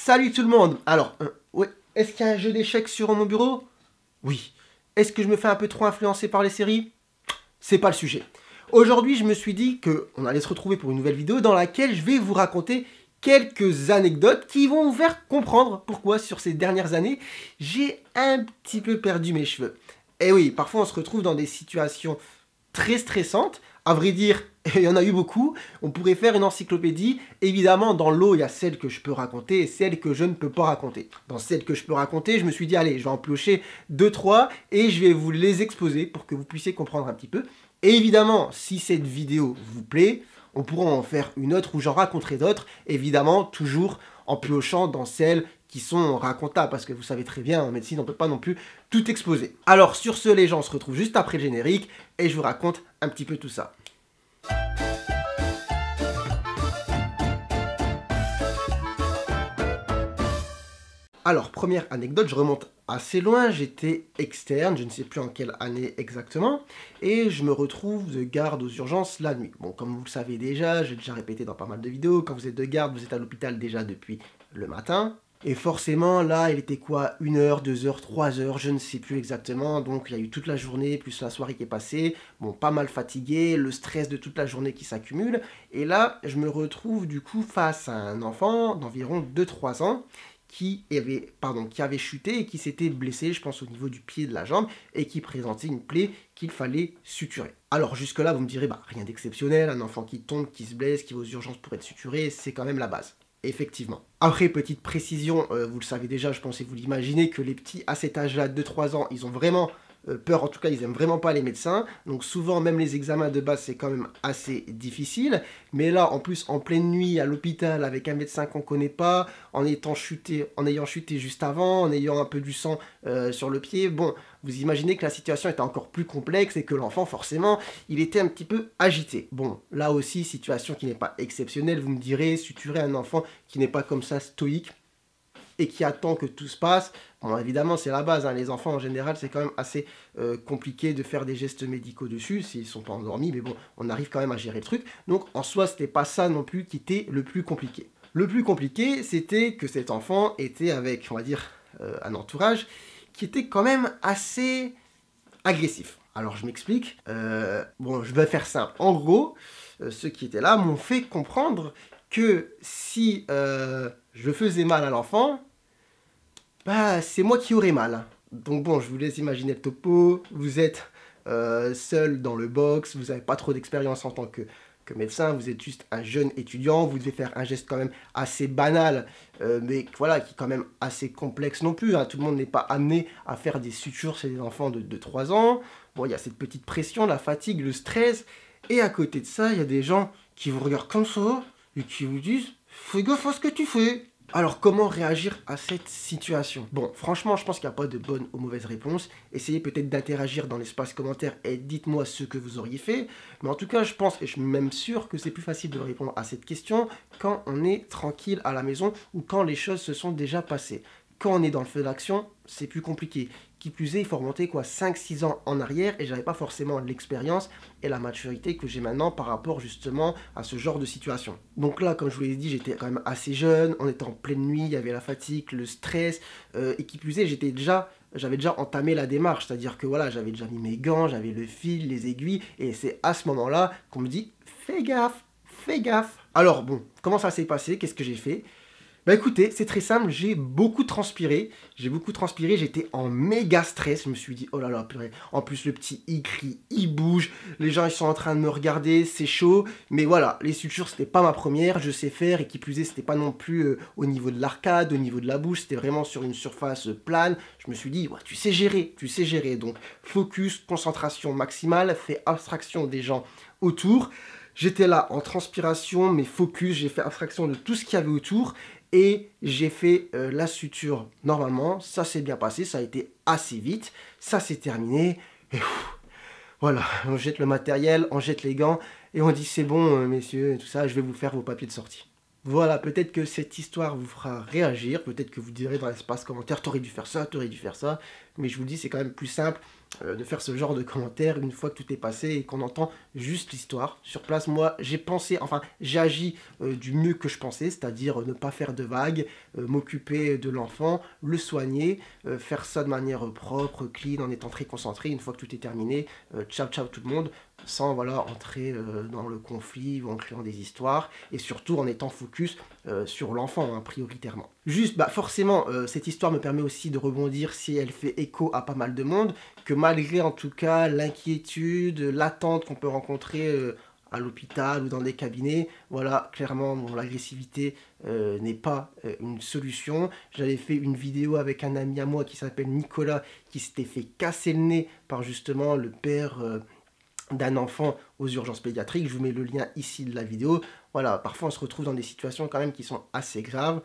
Salut tout le monde. Alors, ouais, est-ce qu'il y a un jeu d'échecs sur mon bureau? Oui. Est-ce que je me fais un peu trop influencer par les séries? C'est pas le sujet. Aujourd'hui, je me suis dit qu'on allait se retrouver pour une nouvelle vidéo dans laquelle je vais vous raconter quelques anecdotes qui vont vous faire comprendre pourquoi, sur ces dernières années, j'ai un petit peu perdu mes cheveux. Et oui, parfois on se retrouve dans des situations très stressantes. À vrai dire, il y en a eu beaucoup. On pourrait faire une encyclopédie. Évidemment, dans l'eau, il y a celles que je peux raconter et celles que je ne peux pas raconter. Dans celles que je peux raconter, je me suis dit, allez, je vais en piocher 2-3 et je vais vous les exposer pour que vous puissiez comprendre un petit peu. Et évidemment, si cette vidéo vous plaît, on pourra en faire une autre où j'en raconterai d'autres. Évidemment, toujours en piochant dans celles qui sont racontables, parce que vous savez très bien, en médecine, on ne peut pas non plus tout exposer. Alors, sur ce, les gens, on se retrouve juste après le générique, et je vous raconte un petit peu tout ça. Alors, première anecdote, je remonte assez loin, j'étais externe, je ne sais plus en quelle année exactement, et je me retrouve de garde aux urgences la nuit. Bon, comme vous le savez déjà, j'ai déjà répété dans pas mal de vidéos, quand vous êtes de garde, vous êtes à l'hôpital déjà depuis le matin. Et forcément, là, il était quoi? 1 heure, 2 heures, 3 heures, je ne sais plus exactement. Donc, il y a eu toute la journée, plus la soirée qui est passée. Bon, pas mal fatigué, le stress de toute la journée qui s'accumule. Et là, je me retrouve du coup face à un enfant d'environ 2-3 ans qui avait chuté et qui s'était blessé, je pense, au niveau du pied de la jambe et qui présentait une plaie qu'il fallait suturer. Alors, jusque-là, vous me direz, bah, rien d'exceptionnel, un enfant qui tombe, qui se blesse, qui va aux urgences pour être suturé, c'est quand même la base. Effectivement. Après, petite précision, vous le savez déjà, je pense et vous l'imaginez, que les petits à cet âge-là, 2-3 ans, ils ont vraiment peur, en tout cas ils aiment vraiment pas les médecins, donc souvent même les examens de base c'est quand même assez difficile, mais là en plus en pleine nuit à l'hôpital avec un médecin qu'on connaît pas, en ayant chuté juste avant, en ayant un peu du sang sur le pied, bon, vous imaginez que la situation était encore plus complexe et que l'enfant forcément il était un petit peu agité. Bon, là aussi situation qui n'est pas exceptionnelle, vous me direz, suturer un enfant qui n'est pas comme ça stoïque, et qui attend que tout se passe. Bon, évidemment, c'est la base, hein. Les enfants, en général, c'est quand même assez compliqué de faire des gestes médicaux dessus, s'ils ne sont pas endormis, mais bon, on arrive quand même à gérer le truc. Donc, en soi, c'était pas ça non plus qui était le plus compliqué. Le plus compliqué, c'était que cet enfant était avec, on va dire, un entourage qui était quand même assez agressif. Alors, je m'explique. Bon, je vais faire simple. En gros, ceux qui étaient là m'ont fait comprendre que si je faisais mal à l'enfant, bah c'est moi qui aurais mal. Donc bon, je vous laisse imaginer le topo, vous êtes seul dans le box, vous n'avez pas trop d'expérience en tant que médecin, vous êtes juste un jeune étudiant, vous devez faire un geste quand même assez banal, mais voilà, qui est quand même assez complexe non plus, hein. Tout le monde n'est pas amené à faire des sutures chez des enfants de 3 ans. Bon, il y a cette petite pression, la fatigue, le stress, et à côté de ça, il y a des gens qui vous regardent comme ça, et qui vous disent « Fais gaffe à ce que tu fais !» Alors, comment réagir à cette situation? Bon, franchement, je pense qu'il n'y a pas de bonne ou mauvaise réponse. Essayez peut-être d'interagir dans l'espace commentaire et dites-moi ce que vous auriez fait. Mais en tout cas, je pense, et je suis même sûr que c'est plus facile de répondre à cette question quand on est tranquille à la maison ou quand les choses se sont déjà passées. Quand on est dans le feu d'action, c'est plus compliqué. Qui plus est, il faut remonter 5-6 ans en arrière et j'avais pas forcément l'expérience et la maturité que j'ai maintenant par rapport justement à ce genre de situation. Donc là, comme je vous l'ai dit, j'étais quand même assez jeune, on était en pleine nuit, il y avait la fatigue, le stress, et qui plus est, j'avais déjà entamé la démarche, c'est-à-dire que voilà, j'avais déjà mis mes gants, j'avais le fil, les aiguilles, et c'est à ce moment-là qu'on me dit « Fais gaffe, fais gaffe !» Alors bon, comment ça s'est passé? Qu'est-ce que j'ai fait? Bah écoutez, c'est très simple, j'ai beaucoup transpiré, j'étais en méga stress, je me suis dit, oh là là, purée, en plus le petit il crie, il bouge, les gens ils sont en train de me regarder, c'est chaud, mais voilà, les sutures c'était pas ma première, je sais faire, et qui plus est, c'était pas non plus au niveau de l'arcade, au niveau de la bouche, c'était vraiment sur une surface plane, je me suis dit, ouais, tu sais gérer, donc focus, concentration maximale, fais abstraction des gens autour. J'étais là en transpiration, mais focus, j'ai fait abstraction de tout ce qu'il y avait autour, et j'ai fait la suture normalement, ça s'est bien passé, ça a été assez vite, ça s'est terminé, et voilà, on jette le matériel, on jette les gants, et on dit c'est bon messieurs, et tout ça, je vais vous faire vos papiers de sortie. Voilà, peut-être que cette histoire vous fera réagir, peut-être que vous direz dans l'espace commentaire, t'aurais dû faire ça, mais je vous dis c'est quand même plus simple de faire ce genre de commentaires une fois que tout est passé et qu'on entend juste l'histoire. Sur place, moi, j'ai pensé, enfin, j'ai agi du mieux que je pensais, c'est-à-dire ne pas faire de vagues, m'occuper de l'enfant, le soigner, faire ça de manière propre, clean, en étant très concentré. Une fois que tout est terminé, ciao ciao tout le monde, sans voilà, entrer dans le conflit ou en créant des histoires, et surtout en étant focus sur l'enfant, hein, prioritairement. Juste, bah forcément, cette histoire me permet aussi de rebondir si elle fait écho à pas mal de monde, que malgré en tout cas l'inquiétude, l'attente qu'on peut rencontrer à l'hôpital ou dans des cabinets, voilà, clairement, bon, l'agressivité n'est pas une solution. J'avais fait une vidéo avec un ami à moi qui s'appelle Nicolas, qui s'était fait casser le nez par justement le père d'un enfant aux urgences pédiatriques. Je vous mets le lien ici de la vidéo. Voilà, parfois on se retrouve dans des situations quand même qui sont assez graves.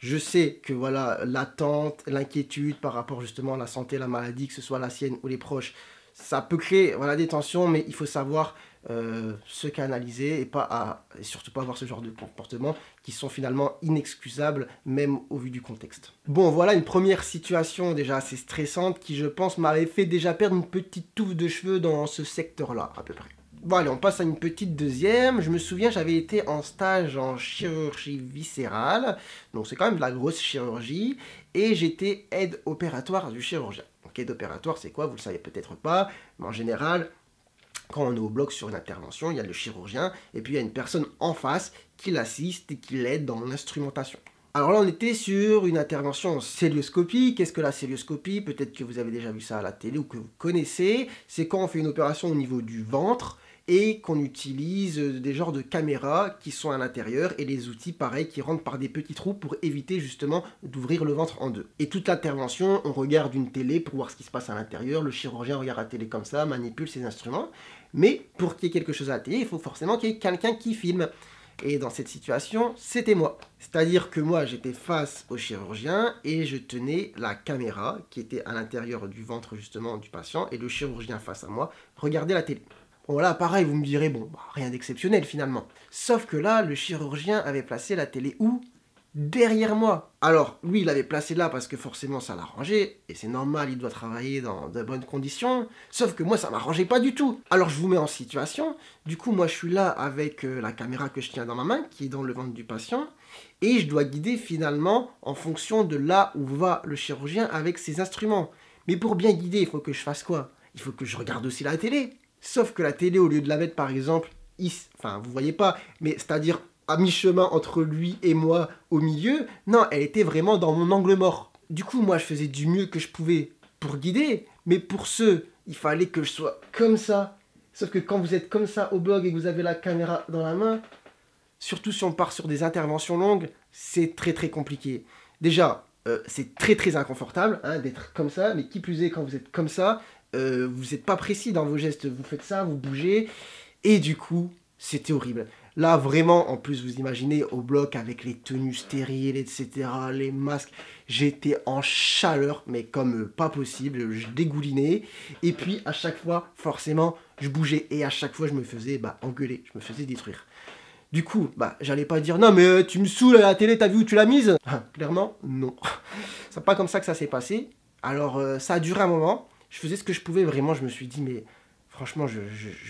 Je sais que voilà, l'attente, l'inquiétude par rapport justement à la santé, la maladie, que ce soit la sienne ou les proches, ça peut créer voilà, des tensions, mais il faut savoir se canaliser et surtout pas avoir ce genre de comportements qui sont finalement inexcusables, même au vu du contexte. Bon, voilà une première situation déjà assez stressante qui, je pense, m'avait fait déjà perdre une petite touffe de cheveux dans ce secteur-là, à peu près. Bon, allez, on passe à une petite deuxième. Je me souviens, j'avais été en stage en chirurgie viscérale, donc c'est quand même de la grosse chirurgie, et j'étais aide opératoire du chirurgien. Donc aide opératoire, c'est quoi? Vous le savez peut-être pas, mais en général, quand on est au bloc sur une intervention, il y a le chirurgien, et puis il y a une personne en face qui l'assiste et qui l'aide dans l'instrumentation. Alors là, on était sur une intervention en célioscopie. Qu'est-ce que la célioscopie? Peut-être que vous avez déjà vu ça à la télé ou que vous connaissez. C'est quand on fait une opération au niveau du ventre et qu'on utilise des genres de caméras qui sont à l'intérieur et les outils pareils qui rentrent par des petits trous pour éviter justement d'ouvrir le ventre en deux. Et toute l'intervention, on regarde une télé pour voir ce qui se passe à l'intérieur, le chirurgien regarde la télé comme ça, manipule ses instruments, mais pour qu'il y ait quelque chose à la télé, il faut forcément qu'il y ait quelqu'un qui filme. Et dans cette situation, c'était moi. C'est-à-dire que moi, j'étais face au chirurgien et je tenais la caméra qui était à l'intérieur du ventre justement du patient et le chirurgien face à moi regardait la télé. Bon là, pareil, vous me direz, bon, bah, rien d'exceptionnel finalement. Sauf que là, le chirurgien avait placé la télé où? Derrière moi. Alors, lui, il l'avait placé là parce que forcément ça l'arrangeait, et c'est normal, il doit travailler dans de bonnes conditions, sauf que moi, ça m'arrangeait pas du tout. Alors, je vous mets en situation, du coup, moi, je suis là avec la caméra que je tiens dans ma main, qui est dans le ventre du patient, et je dois guider finalement en fonction de là où va le chirurgien avec ses instruments. Mais pour bien guider, il faut que je fasse quoi? Il faut que je regarde aussi la télé. Sauf que la télé, au lieu de la mettre par exemple, enfin vous voyez pas, mais c'est-à-dire à mi-chemin entre lui et moi au milieu, non, elle était vraiment dans mon angle mort. Du coup, moi je faisais du mieux que je pouvais pour guider, mais pour ce, il fallait que je sois comme ça. Sauf que quand vous êtes comme ça au blog et que vous avez la caméra dans la main, surtout si on part sur des interventions longues, c'est très très compliqué. Déjà, c'est très très inconfortable hein, d'être comme ça, mais qui plus est quand vous êtes comme ça, vous n'êtes pas précis dans vos gestes, vous faites ça, vous bougez, et du coup, c'était horrible. Là, vraiment, en plus, vous imaginez, au bloc, avec les tenues stériles, etc., les masques, j'étais en chaleur, mais comme pas possible, je dégoulinais, et puis, à chaque fois, forcément, je bougeais, et à chaque fois, je me faisais engueuler, je me faisais détruire. Du coup, j'allais pas dire, non, mais tu me saoules à la télé, t'as vu où tu l'as mise? Clairement, non. C'est pas comme ça que ça s'est passé. Alors, ça a duré un moment. Je faisais ce que je pouvais, vraiment, je me suis dit, mais franchement, je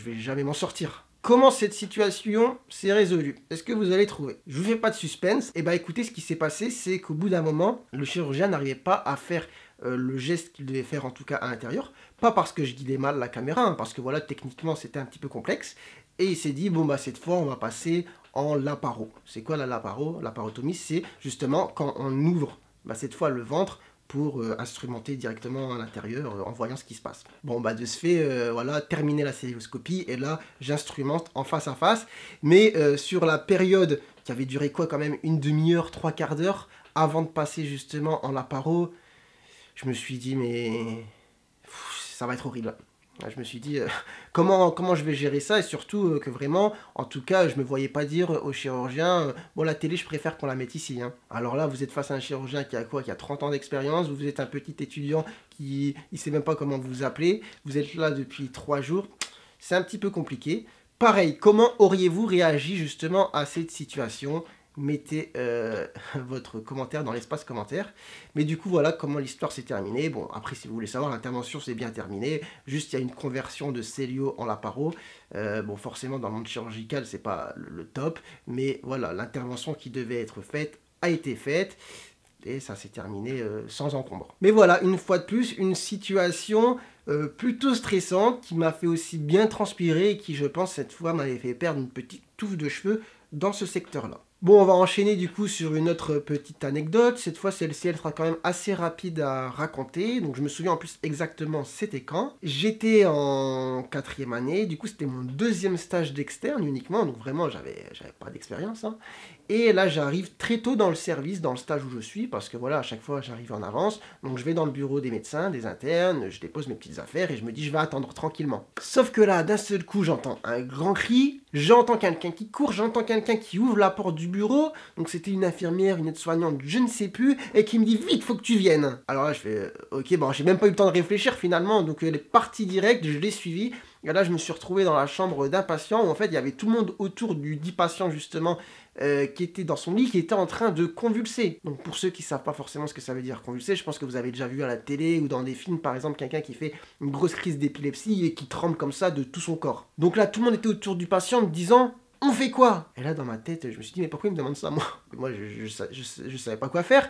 vais jamais m'en sortir. Comment cette situation s'est résolue? Est-ce que vous allez trouver? Je vous fais pas de suspense. Et écoutez, ce qui s'est passé, c'est qu'au bout d'un moment, le chirurgien n'arrivait pas à faire le geste qu'il devait faire, en tout cas à l'intérieur. Pas parce que je guidais mal la caméra, hein, parce que voilà, techniquement, c'était un petit peu complexe. Et il s'est dit, bon, cette fois, on va passer en laparo. C'est quoi la laparo? Laparotomie, c'est justement quand on ouvre, cette fois, le ventre, pour instrumenter directement à l'intérieur en voyant ce qui se passe. Bon, de ce fait, voilà, terminer la célioscopie, et là, j'instrumente en face à face, mais sur la période qui avait duré quoi quand même, une demi-heure, 3/4 d'heure, avant de passer justement en laparo, je me suis dit, mais ça va être horrible. Je me suis dit, comment je vais gérer ça, et surtout que vraiment, en tout cas, je me voyais pas dire au chirurgien, bon, la télé, je préfère qu'on la mette ici. Hein. Alors là, vous êtes face à un chirurgien qui a quoi? Qui a 30 ans d'expérience, vous êtes un petit étudiant qui ne sait même pas comment vous appeler, vous êtes là depuis 3 jours, c'est un petit peu compliqué. Pareil, comment auriez-vous réagi justement à cette situation? mettez votre commentaire dans l'espace commentaire. Mais du coup, voilà comment l'histoire s'est terminée. Bon, après, si vous voulez savoir, l'intervention s'est bien terminée. Juste, il y a une conversion de Célio en Laparo. Bon, forcément, dans le monde chirurgical, c'est pas le top. Mais voilà, l'intervention qui devait être faite a été faite. Et ça s'est terminé sans encombre. Mais voilà, une fois de plus, une situation plutôt stressante qui m'a fait aussi bien transpirer et qui, je pense, cette fois m'avait fait perdre une petite touffe de cheveux dans ce secteur-là. Bon, on va enchaîner du coup sur une autre petite anecdote. Cette fois, celle-ci, elle sera quand même assez rapide à raconter. Donc, je me souviens en plus exactement c'était quand. J'étais en 4e année. Du coup, c'était mon 2e stage d'externe uniquement. Donc, vraiment, j'avais pas d'expérience. Hein. Et là, j'arrive très tôt dans le service, dans le stage où je suis. Parce que voilà, à chaque fois, j'arrive en avance. Donc, je vais dans le bureau des médecins, des internes. Je dépose mes petites affaires et je me dis, je vais attendre tranquillement. Sauf que là, d'un seul coup, j'entends un grand cri. J'entends quelqu'un qui court. J'entends quelqu'un qui ouvre la porte du bureau, donc c'était une infirmière, une aide-soignante, je ne sais plus, et qui me dit vite, faut que tu viennes. Alors là, je fais ok, bon, j'ai même pas eu le temps de réfléchir finalement, donc elle est partie directe, je l'ai suivie, et là, je me suis retrouvé dans la chambre d'un patient où en fait, il y avait tout le monde autour du dit patient justement qui était dans son lit, qui était en train de convulser. Donc pour ceux qui savent pas forcément ce que ça veut dire convulser, je pense que vous avez déjà vu à la télé ou dans des films, par exemple, quelqu'un qui fait une grosse crise d'épilepsie et qui tremble comme ça de tout son corps. Donc là, tout le monde était autour du patient me disant on fait quoi? Et là, dans ma tête, je me suis dit, mais pourquoi il me demande ça, moi? Moi, je savais pas quoi faire,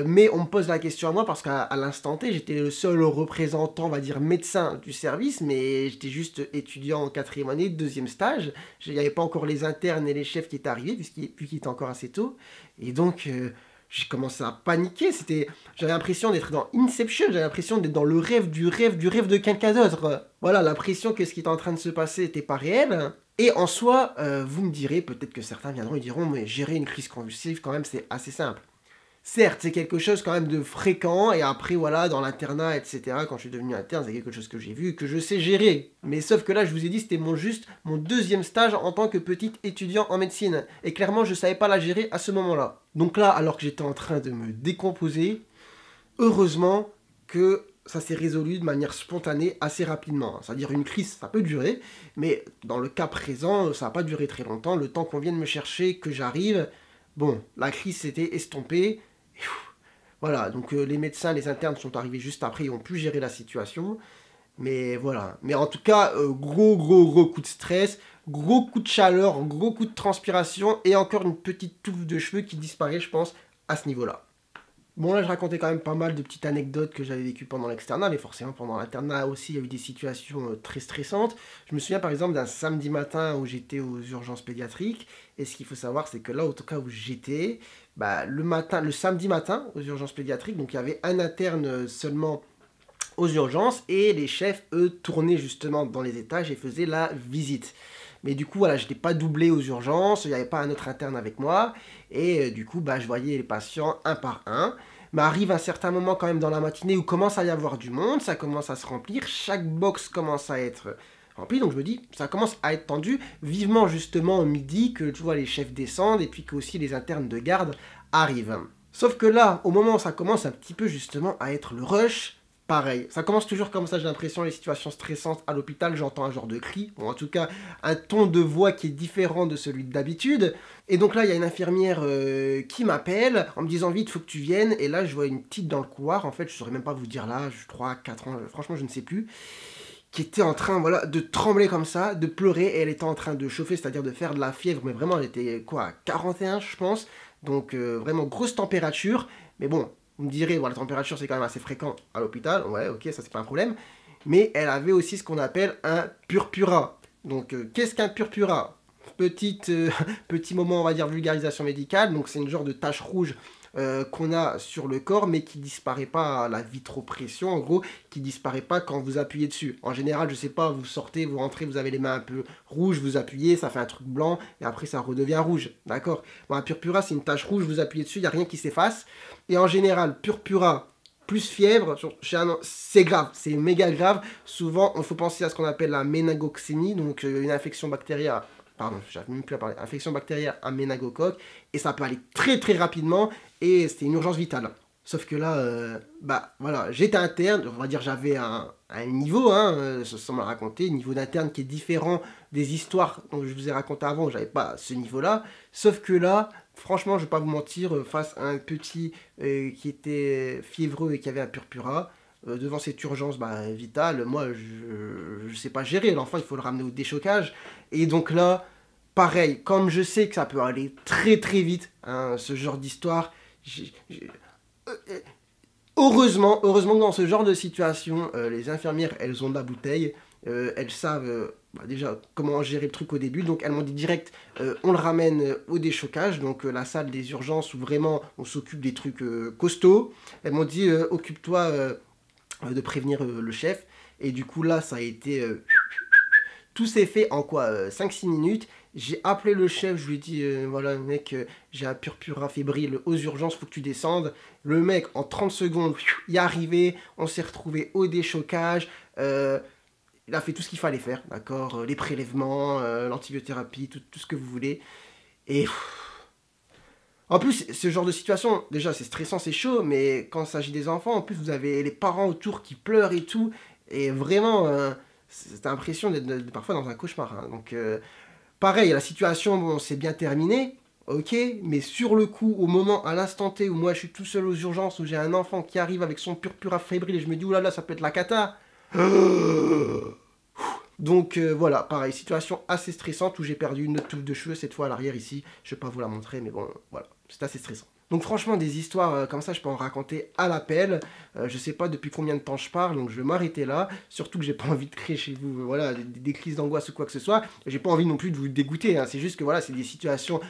mais on me pose la question à moi parce qu'à l'instant T, j'étais le seul représentant, on va dire, médecin du service, mais j'étais juste étudiant en 4e année, 2e stage. Il n'y avait pas encore les internes et les chefs qui étaient arrivés, puisqu'il était encore assez tôt. Et donc, j'ai commencé à paniquer. J'avais l'impression d'être dans Inception, j'avais l'impression d'être dans le rêve du rêve du rêve de quelqu'un d'autre. Voilà, l'impression que ce qui était en train de se passer n'était pas réel. Et en soi, vous me direz, peut-être que certains viendront et diront, mais gérer une crise convulsive, quand même, c'est assez simple. Certes, c'est quelque chose quand même de fréquent, et après, voilà, dans l'internat, etc., quand je suis devenu interne, c'est quelque chose que j'ai vu, que je sais gérer. Mais sauf que là, je vous ai dit, c'était juste mon 2e stage en tant que petit étudiant en médecine. Et clairement, je ne savais pas la gérer à ce moment-là. Donc là, alors que j'étais en train de me décomposer, heureusement que ça s'est résolu de manière spontanée assez rapidement. C'est-à-dire une crise, ça peut durer, mais dans le cas présent, ça n'a pas duré très longtemps. Le temps qu'on vienne me chercher, que j'arrive, bon, la crise s'était estompée. Voilà, donc les médecins, les internes sont arrivés juste après, ils ont pu gérer la situation. Mais voilà. Mais en tout cas, gros coup de stress, gros coup de chaleur, gros coup de transpiration et encore une petite touffe de cheveux qui disparaît, je pense, à ce niveau-là. Bon, là, je racontais quand même pas mal de petites anecdotes que j'avais vécues pendant l'externat, mais forcément, pendant l'internat aussi, il y a eu des situations très stressantes. Je me souviens par exemple d'un samedi matin où j'étais aux urgences pédiatriques, et ce qu'il faut savoir, c'est que là, au cas où j'étais, bah, le samedi matin, aux urgences pédiatriques, donc il y avait un interne seulement aux urgences, et les chefs, eux, tournaient justement dans les étages et faisaient la visite. Mais du coup, voilà, je n'étais pas doublé aux urgences, il n'y avait pas un autre interne avec moi, et du coup, bah, je voyais les patients un par un. Mais arrive un certain moment quand même dans la matinée où commence à y avoir du monde, ça commence à se remplir, chaque box commence à être remplie, donc je me dis, ça commence à être tendu, vivement justement au midi que tu vois les chefs descendent, et puis que aussi les internes de garde arrivent. Sauf que là, au moment où ça commence un petit peu justement à être le rush, pareil, ça commence toujours comme ça, j'ai l'impression, les situations stressantes à l'hôpital, j'entends un genre de cri, ou en tout cas un ton de voix qui est différent de celui d'habitude. Et donc là, il y a une infirmière qui m'appelle en me disant vite, faut que tu viennes. Et là, je vois une petite dans le couloir, en fait, je saurais même pas vous dire l'âge, 3, 4 ans, franchement, je ne sais plus, qui était en train, voilà, de trembler comme ça, de pleurer, et elle était en train de chauffer, c'est-à-dire de faire de la fièvre, mais vraiment, elle était, quoi, 41, je pense, donc vraiment grosse température, mais bon, vous me direz, bon, la température, c'est quand même assez fréquent à l'hôpital, ouais, ok, ça, c'est pas un problème, mais elle avait aussi ce qu'on appelle un purpura. Donc, qu'est-ce qu'un purpura? Petit moment, on va dire, vulgarisation médicale, donc c'est une genre de tache rouge qu'on a sur le corps, mais qui disparaît pas à la vitropression, en gros, qui disparaît pas quand vous appuyez dessus. En général, je sais pas, vous sortez, vous rentrez, vous avez les mains un peu rouges, vous appuyez, ça fait un truc blanc, et après ça redevient rouge, d'accord? Bon, un purpura, c'est une tache rouge, vous appuyez dessus, il n'y a rien qui s'efface, et en général, purpura plus fièvre, c'est grave, c'est méga grave. Souvent, il faut penser à ce qu'on appelle la méningoxémie, donc une infection bactérienne. Pardon, j'arrive même plus à parler. Infection bactérienne à méningocoque. Et ça peut aller très rapidement. Et c'était une urgence vitale. Sauf que là, bah voilà, j'étais interne. On va dire j'avais un niveau, hein, sans me le raconter. Niveau d'interne qui est différent des histoires dont je vous ai raconté avant. J'avais pas ce niveau-là. Sauf que là, franchement, je vais pas vous mentir, face à un petit qui était fiévreux et qui avait un purpura, devant cette urgence vitale, moi, je sais pas gérer. L'enfant, il faut le ramener au déchocage. Et donc là, pareil, comme je sais que ça peut aller très très vite, hein, ce genre d'histoire, euh, heureusement que dans ce genre de situation, les infirmières, elles ont de la bouteille. Elles savent déjà comment gérer le truc au début. Donc elles m'ont dit direct, on le ramène au déchocage, donc la salle des urgences où vraiment on s'occupe des trucs costauds. Elles m'ont dit, occupe-toi de prévenir le chef. Et du coup là, ça a été... tout s'est fait en quoi 5-6 minutes. J'ai appelé le chef, je lui ai dit, voilà mec, j'ai un purpura fébrile aux urgences, faut que tu descendes. Le mec, en 30 secondes, y est arrivé, on s'est retrouvé au déchocage. Il a fait tout ce qu'il fallait faire, d'accord, les prélèvements, l'antibiothérapie, tout ce que vous voulez. Et en plus, ce genre de situation, déjà c'est stressant, c'est chaud, mais quand il s'agit des enfants, en plus vous avez les parents autour qui pleurent et tout. Et vraiment, c'est l'impression d'être parfois dans un cauchemar, hein. Donc pareil, la situation, bon, c'est bien terminé, ok, mais sur le coup, au moment, à l'instant T où moi je suis tout seul aux urgences, où j'ai un enfant qui arrive avec son purpura fébrile et je me dis, oulala, ça peut être la cata. Donc voilà, pareil, situation assez stressante où j'ai perdu une autre touffe de cheveux, cette fois à l'arrière ici. Je vais pas vous la montrer, mais bon, voilà, c'est assez stressant. Donc franchement, des histoires comme ça, je peux en raconter à l'appel. Je sais pas depuis combien de temps je parle, donc je vais m'arrêter là. Surtout que j'ai pas envie de créer chez vous, voilà, des crises d'angoisse ou quoi que ce soit. J'ai pas envie non plus de vous dégoûter, hein. C'est juste que voilà, c'est des situations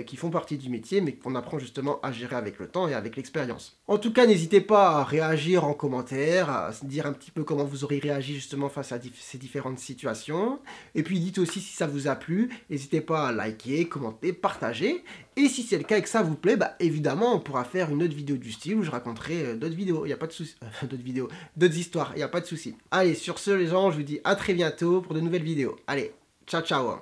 qui font partie du métier, mais qu'on apprend justement à gérer avec le temps et avec l'expérience. En tout cas, n'hésitez pas à réagir en commentaire, à se dire un petit peu comment vous aurez réagi justement face à ces différentes situations. Et puis dites aussi si ça vous a plu. N'hésitez pas à liker, commenter, partager. Et si c'est le cas et que ça vous plaît, bah évidemment, on pourra faire une autre vidéo du style où je raconterai d'autres vidéos. Il n'y a pas de souci. D'autres histoires. Il n'y a pas de souci. Allez, sur ce, les gens, je vous dis à très bientôt pour de nouvelles vidéos. Allez, ciao, ciao.